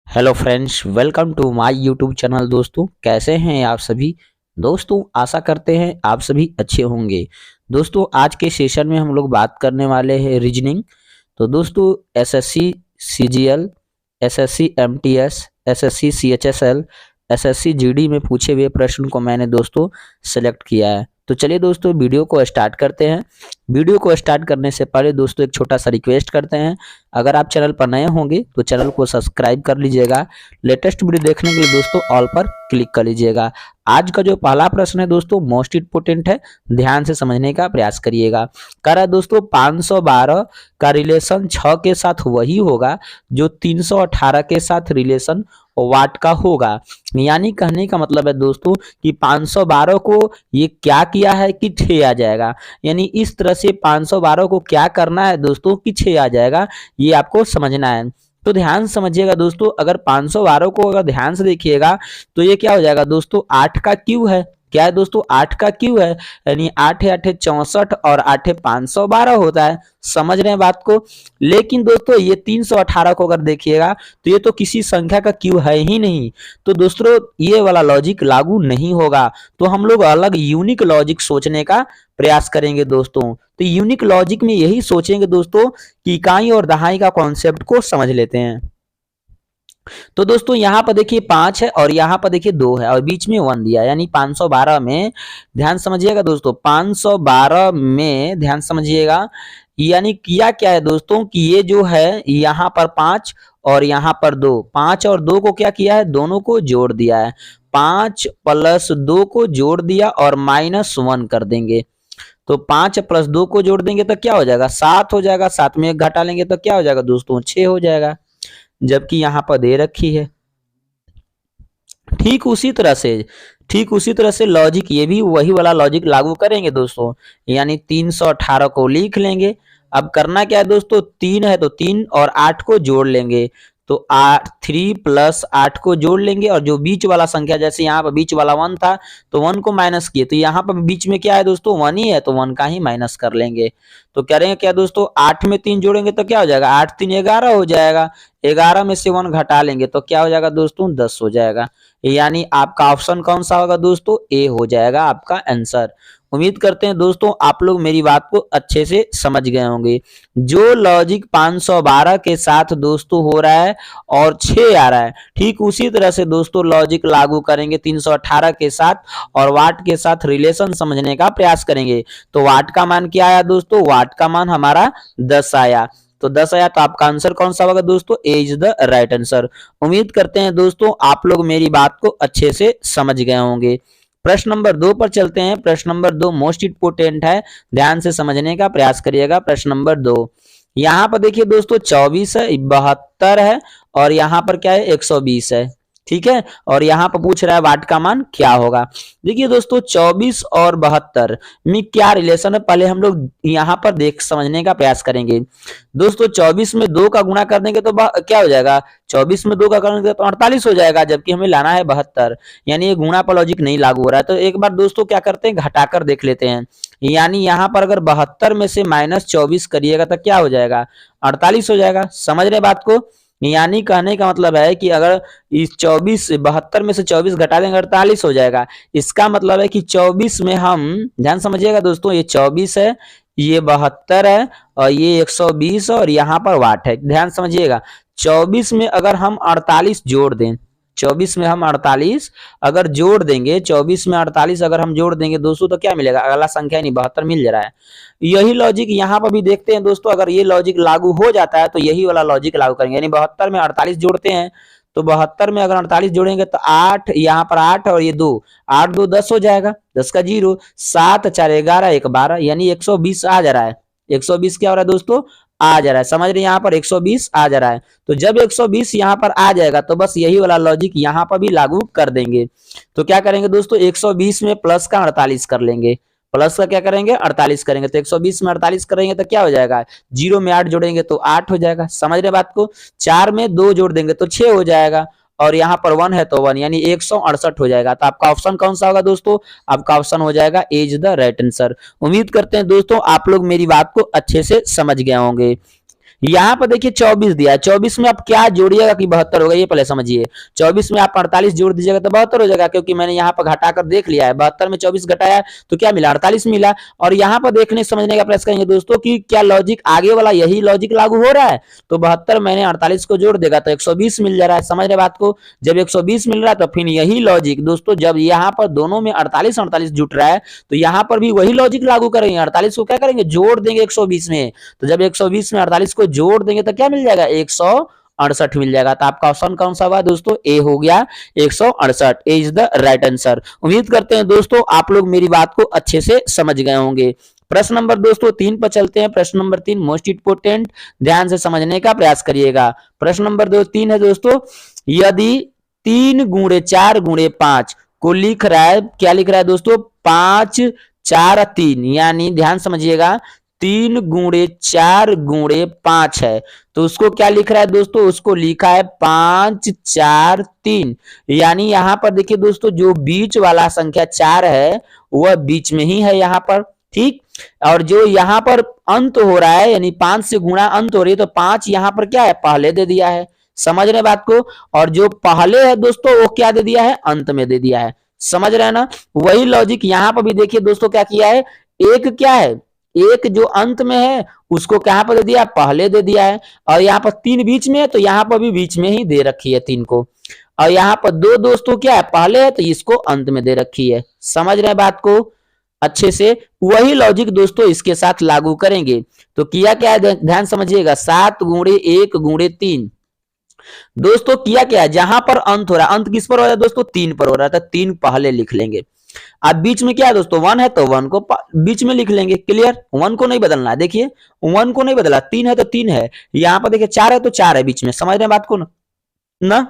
Hello friends, welcome to my YouTube channel. दोस्तों, कैसे हैं आप सभी। दोस्तों, आशा करते हैं आप सभी अच्छे होंगे। दोस्तों, आज के सेशन में हम लोग बात करने वाले हैं रीजनिंग। तो दोस्तों, SSC CGL, SSC MTS, SSC CHSL, SSC GD में पूछे हुए प्रश्न को मैंने दोस्तों सेलेक्ट किया है। तो चलिए दोस्तों, वीडियो को स्टार्ट करते हैं। वीडियो को स्टार्ट करने से पहले दोस्तों एक छोटा सा रिक्वेस्ट करते हैं। अगर आप चैनल पर नए होंगे तो चैनल को सब्सक्राइब कर लीजिएगा। लेटेस्ट वीडियो देखने के लिए दोस्तों ऑल पर क्लिक कर लीजिएगा। आज का जो पहला प्रश्न है दोस्तों मोस्ट इंपोर्टेंट है, ध्यान से समझने का प्रयास करिएगा। कह रहा है दोस्तों 512 का रिलेशन 6 के साथ वही होगा जो 318 के साथ रिलेशन वाट का होगा। यानी कहने का मतलब है दोस्तों कि 512 को ये क्या किया है कि 6 आ जाएगा। यानी इस तरह से 512 को क्या करना है दोस्तों कि 6 आ जाएगा, ये आपको समझना है। तो ध्यान समझिएगा दोस्तों, अगर 512 को अगर ध्यान से देखिएगा तो ये क्या हो जाएगा दोस्तों, 8 का क्यू है। क्या है दोस्तों, 8 का क्यू है। यानी 8 8 64 और 8 512 होता है। समझ रहे हैं बात को। लेकिन दोस्तों ये 318 को अगर देखिएगा तो ये तो किसी संख्या का क्यू है ही नहीं। तो दोस्तों ये वाला लॉजिक लागू नहीं होगा। तो हम लोग अलग यूनिक लॉजिक सोचने का प्रयास करेंगे दोस्तों। तो यूनिक लॉजिक में यही सोचेंगे दोस्तों कि इकाई और दहाई का कॉन्सेप्ट को समझ लेते हैं। तो दोस्तों यहाँ पर देखिए 5 है और यहाँ पर देखिए 2 है और बीच में 1 दिया, यानी 512 में ध्यान समझिएगा दोस्तों, 512 में ध्यान समझिएगा। यानी किया क्या है दोस्तों कि ये जो है यहाँ पर 5 और यहाँ पर 2, 5 और 2 को क्या किया है, दोनों को जोड़ दिया है। 5 प्लस 2 को जोड़ दिया और -1 कर देंगे। तो 5 प्लस 2 को जोड़ देंगे तो क्या हो जाएगा, 7 हो जाएगा। 7 में 1 घटा लेंगे तो क्या हो जाएगा दोस्तों, 6 हो जाएगा। जबकि यहाँ पर दे रखी है। ठीक उसी तरह से लॉजिक ये भी वही वाला लॉजिक लागू करेंगे दोस्तों। यानी 318 को लिख लेंगे। अब करना क्या है दोस्तों, 3 है तो 3 और 8 को जोड़ लेंगे। तो 3 प्लस 8 को जोड़ लेंगे और जो बीच वाला संख्या, जैसे यहाँ पर बीच वाला 1 था तो 1 को माइनस किए, तो यहाँ पर बीच में क्या है दोस्तों, 1 ही है तो 1 का ही माइनस कर लेंगे। तो करेंगे क्या दोस्तों, 8 में 3 जोड़ेंगे तो क्या हो जाएगा, 8 3 11 हो जाएगा। 11 में से 1 घटा लेंगे तो क्या हो जाएगा दोस्तों, 10 हो जाएगा। यानी आपका ऑप्शन कौन सा होगा दोस्तों, ए हो जाएगा आपका आंसर। उम्मीद करते हैं दोस्तों आप लोग मेरी बात को अच्छे से समझ गए होंगे। जो लॉजिक 512 के साथ दोस्तों हो रहा है और 6 आ रहा है, ठीक उसी तरह से दोस्तों लॉजिक लागू करेंगे 318 के साथ और वाट के साथ रिलेशन समझने का प्रयास करेंगे। तो वाट का मान क्या आया दोस्तों, वाट का मान हमारा 10 आया। तो 10 आया तो आपका आंसर कौन सा होगा दोस्तों, ए इज द राइट आंसर। उम्मीद करते हैं दोस्तों आप लोग मेरी बात को अच्छे से समझ गए होंगे। प्रश्न नंबर 2 पर चलते हैं। प्रश्न नंबर 2 मोस्ट इंपोर्टेंट है, ध्यान से समझने का प्रयास करिएगा। प्रश्न नंबर 2 यहाँ पर देखिए दोस्तों 24 है, 72 है और यहाँ पर क्या है 120 है। ठीक है, और यहाँ पर पूछ रहा है वाट का मान क्या होगा। देखिए दोस्तों 24 और 72 में क्या रिलेशन है, पहले हम लोग यहाँ पर देख समझने का प्रयास करेंगे। दोस्तों 24 में 2 का गुणा कर देंगे तो क्या हो जाएगा, 24 में 2 का कर देंगे तो 48 हो जाएगा। जबकि हमें लाना है 72, यानी ये गुणा पर लॉजिक नहीं लागू हो रहा है। तो एक बार दोस्तों क्या करते हैं, घटाकर देख लेते हैं। यानी यहाँ पर अगर 72 में से -24 करिएगा तो क्या हो जाएगा, 48 हो जाएगा। समझ रहे बात को। यानी कहने का मतलब है कि अगर इस 72 में से 24 घटा देंगे 48 हो जाएगा। इसका मतलब है कि 24 में हम, ध्यान समझिएगा दोस्तों, ये 24 है, ये 72 है और ये 120 और यहाँ पर वाट है। ध्यान समझिएगा 24 में अगर हम 48 जोड़ दें, 24 में हम 48 अगर जोड़ देंगे, 24 में 48 अगर हम जोड़ देंगे दोस्तों तो क्या मिलेगा, अगला संख्या नहीं 72 मिल जा रहा है। यही लॉजिक यहाँ पर भी देखते हैं दोस्तों, अगर ये लॉजिक लागू हो जाता है तो यही वाला लॉजिक लागू करेंगे। यानी 72 में 48 जोड़ते हैं तो 72 में अगर 48 जोड़ेंगे तो 8, यहाँ पर 8 और ये 2, 8 2 10 हो जाएगा, 10 का 0, 7 4 11 1 12, यानी 120 आ जा रहा है। 120 क्या हो रहा है दोस्तों, आ जा रहा है। समझ रहे, यहाँ पर 120 आ जा रहा है। तो जब 120 यहाँ पर आ जाएगा तो बस यही वाला लॉजिक यहाँ पर भी लागू कर देंगे। तो क्या करेंगे दोस्तों, 120 में प्लस का 48 कर लेंगे, प्लस का क्या करेंगे 48 करेंगे। तो 120 में 48 करेंगे तो क्या हो जाएगा, 0 में 8 जोड़ेंगे तो 8 हो जाएगा। समझ रहे बात को। 4 में 2 जोड़ देंगे तो 6 हो जाएगा और यहाँ पर 1 है तो 1, यानी 168 हो जाएगा। तो आपका ऑप्शन कौन सा होगा दोस्तों, आपका ऑप्शन हो जाएगा ए इज द राइट आंसर। उम्मीद करते हैं दोस्तों आप लोग मेरी बात को अच्छे से समझ गए होंगे। यहाँ पर देखिए 24 दिया है, 24 में आप क्या जोड़िएगा कि 72 होगा, ये पहले समझिए। 24 में आप 48 जोड़ दीजिएगा तो 72 हो जाएगा, क्योंकि मैंने यहाँ पर घटाकर देख लिया है। 72 में 24 घटाया तो क्या मिला, 48 मिला। और यहाँ पर देखने समझने का प्रयास करेंगे दोस्तों कि क्या लॉजिक आगे वाला यही लॉजिक लागू हो रहा है। तो 72 मैंने 48 को जोड़ देगा तो 120 मिल जा रहा है। समझ रहे बात को, जब 120 मिल रहा है तो फिर यही लॉजिक दोस्तों, जब यहाँ पर दोनों में 48 48 जुट रहा है तो यहाँ पर भी वही लॉजिक लागू करेंगे। 48 को क्या करेंगे, जोड़ देंगे 120 में। तो जब 120 में 48 को जोड़ देंगे तो क्या मिल जाएगा, 168 मिल जाएगा। तो आपका ऑप्शन कौन सा हुआ दोस्तों, ए हो गया 168। ए इज द राइट आंसर। उम्मीद करते हैं दोस्तों आप लोग मेरी बात को अच्छे से समझ गए होंगे। प्रश्न नंबर दोस्तों 3 पर चलते हैं। प्रश्न नंबर 3 मोस्ट इंपोर्टेंट, ध्यान से समझने का प्रयास करिएगा। प्रश्न नंबर 3 है दोस्तों, यदि 3 गुणे 4 गुणे 5 को लिख रहा है, क्या लिख रहा है दोस्तों, 5 4 3, यानी ध्यान समझिएगा 3 गुणे 4 गुणे 5 है, तो उसको क्या लिख रहा है दोस्तों, उसको लिखा है 5 4 3। यानी यहां पर देखिए दोस्तों जो बीच वाला संख्या 4 है वह बीच में ही है यहाँ पर, ठीक। और जो यहाँ पर अंत हो रहा है यानी 5 से गुणा अंत हो रही है, तो 5 यहाँ पर क्या है, पहले दे दिया है। समझ रहे बात को, और जो पहले है दोस्तों वो क्या दे दिया है, अंत में दे दिया है। समझ रहे हैं ना, वही लॉजिक यहाँ पर भी देखिए दोस्तों क्या किया है, एक क्या है, एक जो अंत में है उसको कहां पर दे दिया, पहले दे दिया है। और यहाँ पर 3 बीच में है तो यहाँ पर भी बीच में ही दे रखी है 3 को। और यहाँ पर 2 दोस्तों क्या है, पहले है तो इसको अंत में दे रखी है। समझ रहे हैं बात को अच्छे से, वही लॉजिक दोस्तों इसके साथ लागू करेंगे। तो किया क्या है, ध्यान समझिएगा, 7 गुणे 1 गुणे 3 दोस्तों किया क्या है, जहां पर अंत हो रहा है, अंत किस पर हो रहा है दोस्तों, 3 पर हो रहा था, 3 पहले लिख लेंगे। अब बीच में क्या है दोस्तों, 1 है तो 1 को बीच में लिख लेंगे। क्लियर, 1 को नहीं बदलना है, देखिए 1 को नहीं बदला, 3 है तो 3 है, यहाँ पर देखिए 4 है तो 4 है बीच में। समझ रहे हैं बात को ना,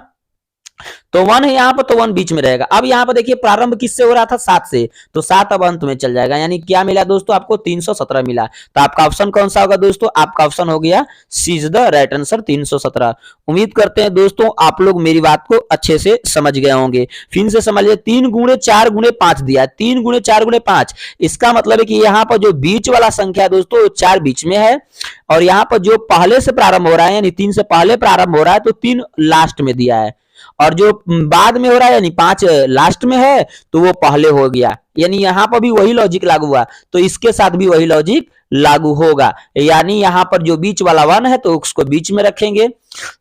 तो 1 है यहाँ पर तो 1 बीच में रहेगा। अब यहाँ पर देखिए प्रारंभ किससे हो रहा था, 7 से, तो 7 अब अंत में चल जाएगा, यानी क्या मिला दोस्तों आपको, 317 मिला। तो आपका ऑप्शन कौन सा होगा दोस्तों, आपका ऑप्शन हो गया सी इज द राइट आंसर, 317। उम्मीद करते हैं दोस्तों आप लोग मेरी बात को अच्छे से समझ गए होंगे। फिर से समझिए, 3 गुणे 4 गुणे 5 दिया, 3 गुणे 4 गुणे 5, इसका मतलब है कि यहाँ पर जो बीच वाला संख्या दोस्तों 4 बीच में है, और यहाँ पर जो पहले से प्रारंभ हो रहा है यानी 3 से पहले प्रारंभ हो रहा है तो 3 लास्ट में दिया है, और जो बाद में हो रहा है यानी 5 लास्ट में है तो वो पहले हो गया। यानी यहां पर भी वही लॉजिक लागू हुआ, तो इसके साथ भी वही लॉजिक लागू होगा। यानी यहां पर जो बीच वाला 1 है तो उसको बीच में रखेंगे,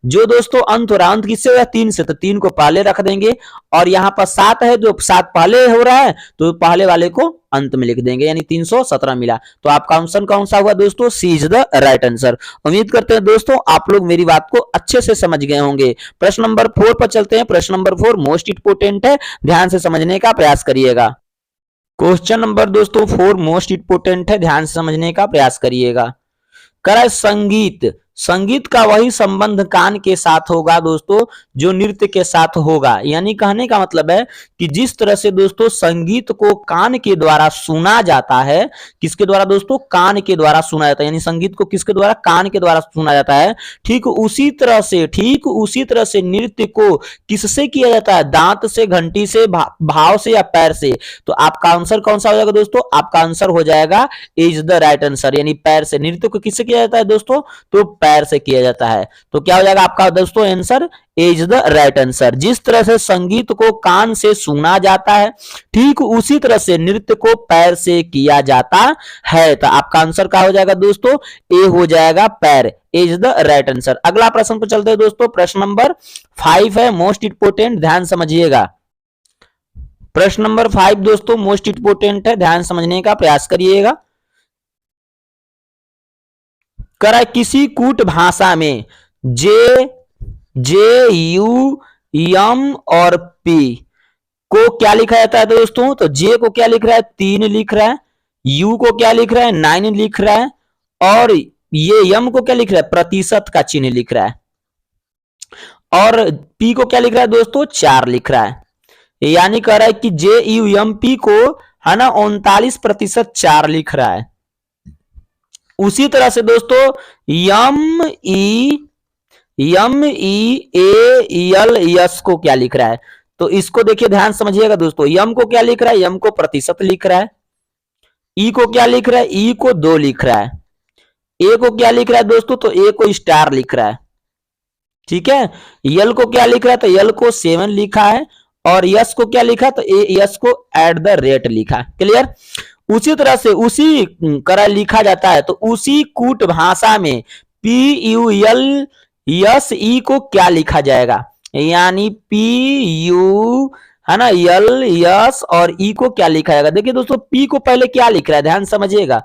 जो दोस्तों अंत हो रहा है, अंत किससे हो रहा है, 3 से, तो 3 को पहले रख देंगे। और यहाँ पर 7 है, जो 7 पहले हो रहा है तो पहले वाले को अंत में लिख देंगे, यानी 317 मिला। तो आपका आंसर कौन सा हुआ दोस्तों, सी इज द राइट आंसर। उम्मीद करते हैं दोस्तों आप लोग मेरी बात को अच्छे से समझ गए होंगे। प्रश्न नंबर 4 पर चलते हैं। प्रश्न नंबर 4 मोस्ट इंपोर्टेंट है, ध्यान से समझने का प्रयास करिएगा। क्वेश्चन नंबर दोस्तों 4 मोस्ट इंपोर्टेंट है, ध्यान से समझने का प्रयास करिएगा। करा संगीत, संगीत का वही संबंध कान के साथ होगा दोस्तों जो नृत्य के साथ होगा। यानी कहने का मतलब है कि जिस तरह से दोस्तों संगीत को कान के द्वारा सुना जाता है, किसके द्वारा दोस्तों, कान के द्वारा सुना जाता है, यानी संगीत को किसके द्वारा, कान के द्वारा सुना जाता है। ठीक उसी तरह से नृत्य को किससे किया जाता है, दांत से, घंटी से, भाव से या पैर से। तो आपका आंसर कौन सा हो जाएगा दोस्तों, आपका आंसर हो जाएगा इज द राइट आंसर, यानी पैर से। नृत्य को किससे किया जाता है दोस्तों, तो पैर से किया जाता है। तो क्या हो जाएगा आपका दोस्तों answer, is the right answer. जिस तरह से संगीत को कान से सुना जाता है, ठीक उसी तरह से नृत्य को पैर से किया जाता है। तो आपका आंसर क्या हो जाएगा दोस्तों, ए हो जाएगा, पैर, इज द राइट आंसर। अगला प्रश्न पर चलते हैं दोस्तों। प्रश्न नंबर 5 है मोस्ट इंपोर्टेंट, ध्यान समझिएगा। प्रश्न नंबर 5 दोस्तों मोस्ट इंपोर्टेंट है, ध्यान समझने का प्रयास करिएगा। करा किसी कूट भाषा में जे यू एम और पी को क्या लिखा जाता है दोस्तों, तो जे को क्या लिख रहा है, 3 लिख रहा है, यू को क्या लिख रहा है, 9 लिख रहा है, और ये यम को क्या लिख रहा है, प्रतिशत का चिन्ह लिख रहा है, और पी को क्या लिख रहा है दोस्तों, 4 लिख रहा है। यानी कह रहा है कि जे यू एम पी को है ना 39% 4 लिख रहा है। उसी तरह से दोस्तों यम ई ए एल एस को क्या लिख रहा है, तो इसको देखिए ध्यान समझिएगा दोस्तों। यम को क्या लिख रहा है, यम को प्रतिशत लिख रहा है, ई को क्या लिख रहा है, ई को 2 लिख रहा है, ए को क्या लिख रहा है दोस्तों, तो ए को स्टार लिख रहा है, ठीक है। यल को क्या लिख रहा है, तो यल को 7 लिखा है, और यस को क्या लिखा, तो यस को @ लिखा। क्लियर। उसी तरह से उसी तरह लिखा जाता है, तो उसी कूट भाषा में PUL को क्या लिखा जाएगा, यानी PU है ना, यल यस और ई को क्या लिखा जाएगा। देखिए दोस्तों, पी को पहले क्या लिख रहा है, ध्यान समझिएगा।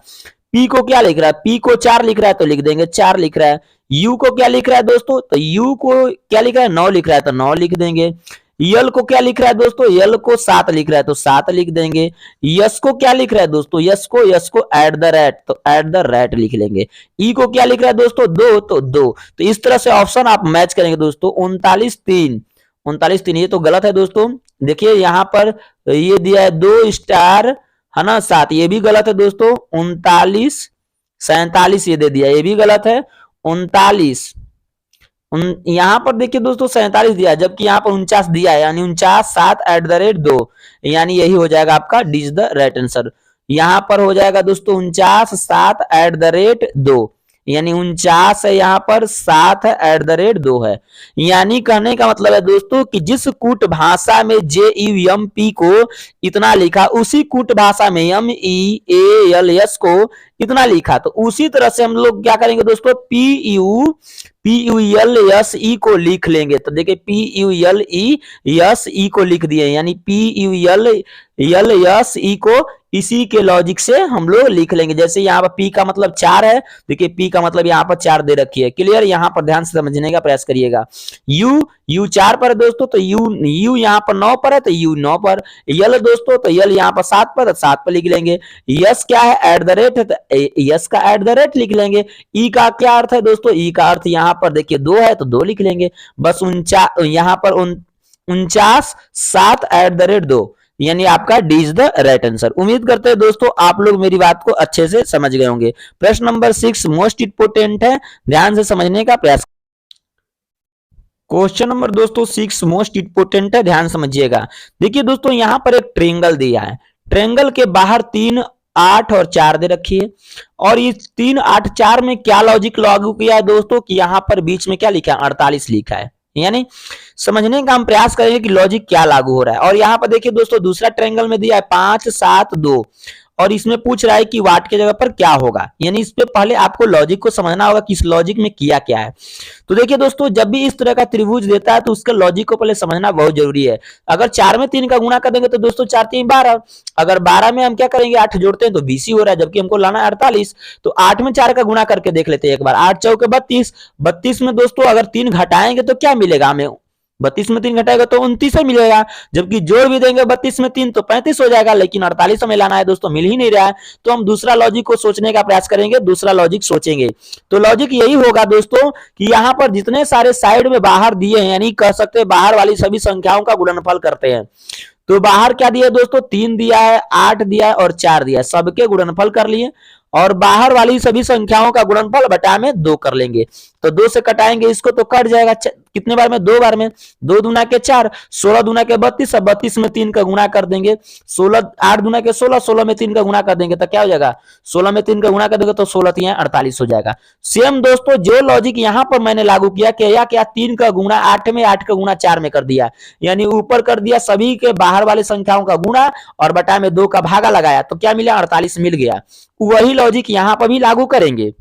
पी को क्या लिख रहा है, पी को 4 लिख रहा है तो लिख देंगे 4 लिख रहा है। यू को क्या लिख रहा है दोस्तों, तो यू को क्या लिख रहा है, 9 लिख रहा है तो 9 लिख देंगे। यल को क्या लिख रहा है दोस्तों, यल को 7 लिख रहा है तो 7 लिख देंगे। यस को क्या लिख रहा है दोस्तों, यस को @ तो @ लिख लेंगे। ई को क्या लिख रहा है दोस्तों, 2 तो 2। तो इस तरह से ऑप्शन आप मैच करेंगे दोस्तों। 39 3 ये तो गलत है दोस्तों। देखिए यहाँ पर ये दिया है 2 स्टार है ना 7, ये भी गलत है दोस्तों। 39 47 ये दे दिया, ये भी गलत है। 39 यहाँ पर देखिए दोस्तों 47 दिया है, जबकि यहाँ पर 49 दिया है, यानी 49 7 @ 2, यानी यही हो जाएगा आपका D is the right answer. यहाँ पर हो जाएगा दोस्तों 49 7 @ 2, यानी 49 है, यहाँ पर 7 है, @ 2 है। यानी कहने का मतलब है दोस्तों कि जिस कूट भाषा में JUMP को इतना लिखा, उसी कूट भाषा में MEALS को इतना लिखा। तो उसी तरह से हम लोग क्या करेंगे दोस्तों, PULSE को लिख लेंगे। तो देखिए PULESE को लिख दिए, यानी PULLSE को इसी के लॉजिक से हम लोग लिख लेंगे। जैसे यहाँ पर P का मतलब 4 है, देखिए P का मतलब यहाँ पर 4 दे रखी है। क्लियर। यहाँ पर ध्यान से समझने का प्रयास करिएगा। U 4 पर है दोस्तों, तो U यहाँ पर 9 पर है तो U 9 पर। यल दोस्तों, तो यल यहाँ पर 7 पर, 7 पर लिख लेंगे। यस क्या है, @ है, तो यस का @ लिख लेंगे। ई का क्या अर्थ है दोस्तों, ई का अर्थ यहाँ पर देखिए 2 है तो 2 लिख लेंगे। बस 49 यहाँ पर 49 7 @ 2, यानी आपका D is the right answer. उम्मीद करते हैं दोस्तों आप लोग मेरी बात को अच्छे से समझ गए होंगे। प्रश्न नंबर 6 मोस्ट इंपोर्टेंट है, ध्यान से समझने का प्रयास। क्वेश्चन नंबर दोस्तों 6 मोस्ट इंपोर्टेंट है, ध्यान समझिएगा। देखिए दोस्तों यहाँ पर एक ट्रेंगल दिया है, ट्रेंगल के बाहर 3 8 और 4 दे रखी है, और ये 3 8 4 में क्या लॉजिक लागू किया है दोस्तों, कि यहाँ पर बीच में क्या लिखा है, 48 लिखा है। यानी समझने का हम प्रयास करेंगे कि लॉजिक क्या लागू हो रहा है। और यहाँ पर देखिए दोस्तों दूसरा ट्रायंगल में दिया है 5 7 2, और इसमें पूछ रहा है कि वाट के जगह पर क्या होगा। यानी इस पे पहले आपको लॉजिक को समझना होगा कि इस लॉजिक में किया क्या है। तो देखिए दोस्तों जब भी इस तरह का त्रिभुज देता है तो उसका लॉजिक को पहले समझना बहुत जरूरी है। अगर 4 में 3 का गुणा कर देंगे तो दोस्तों 4 3 12, अगर 12 में हम क्या करेंगे 8 जोड़ते हैं तो 20 ही हो रहा है, जबकि हमको लाना है 48। तो 8 में 4 का गुणा करके देख लेते हैं एक बार। 8 चौके 32, 32 में दोस्तों अगर 3 घटाएंगे तो क्या मिलेगा हमें, 32 में 3 घटाएगा तो 29 ही मिलेगा, जबकि जोड़ भी देंगे 32 में 3 तो 35 हो जाएगा, लेकिन 48 हमें लाना है दोस्तों, मिल ही नहीं रहा है। तो हम दूसरा लॉजिक को सोचने का प्रयास करेंगे, दूसरा लॉजिक सोचेंगे। तो लॉजिक यही होगा दोस्तों कि यहाँ पर जितने सारे साइड में बाहर दिए हैं, यानी कह सकते हैं बाहर वाली सभी संख्याओं का गुणनफल करते हैं। तो बाहर क्या दिया दोस्तों, 3 दिया है, 8 दिया है और 4 दिया है, सबके गुणनफल कर लिए, और बाहर वाली सभी संख्याओं का गुणनफल बटा में 2 कर लेंगे। तो 2 से कटाएंगे इसको तो कट जाएगा, कितने बार में, 2 बार में, 2 दूना के 4, 16 दूना के 32, 32 में 3 का गुणा कर देंगे, 16 8 दूना के 16, 16 में 3 का गुणा कर देंगे तो क्या हो जाएगा, 16 में 3 का गुणा कर देंगे तो 16 3 48 हो जाएगा। सेम दोस्तों जो लॉजिक यहाँ पर मैंने लागू किया, क्या 3 का गुणा 8 में, 8 का गुणा 4 में कर दिया, यानी ऊपर कर दिया सभी के बाहर वाले संख्याओं का गुणा और बटा में 2 का भागा लगाया तो क्या मिला, 48 मिल गया। वही लॉजिक यहां पर भी लागू करेंगे।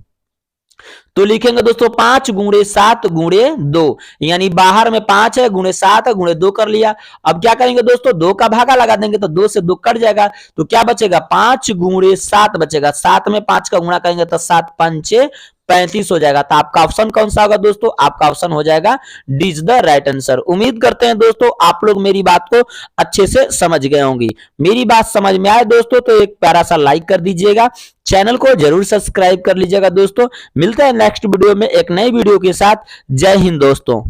तो लिखेंगे दोस्तों 5 × 7 × 2, यानी बाहर में 5 है, गुणे 7 है, गुणे 2 कर लिया। अब क्या करेंगे दोस्तों, 2 का भागा लगा देंगे तो 2 से 2 कट जाएगा, तो क्या बचेगा, 5 × 7 बचेगा। 7 में 5 का गुणा करेंगे तो 7 5 35 हो जाएगा। तो आपका ऑप्शन कौन सा होगा दोस्तों, आपका ऑप्शन हो जाएगा D is the right answer. उम्मीद करते हैं दोस्तों आप लोग मेरी बात को अच्छे से समझ गए होंगे। मेरी बात समझ में आए दोस्तों तो एक प्यारा सा लाइक कर दीजिएगा, चैनल को जरूर सब्सक्राइब कर लीजिएगा दोस्तों। मिलते हैं नेक्स्ट वीडियो में एक नई वीडियो के साथ। जय हिंद दोस्तों।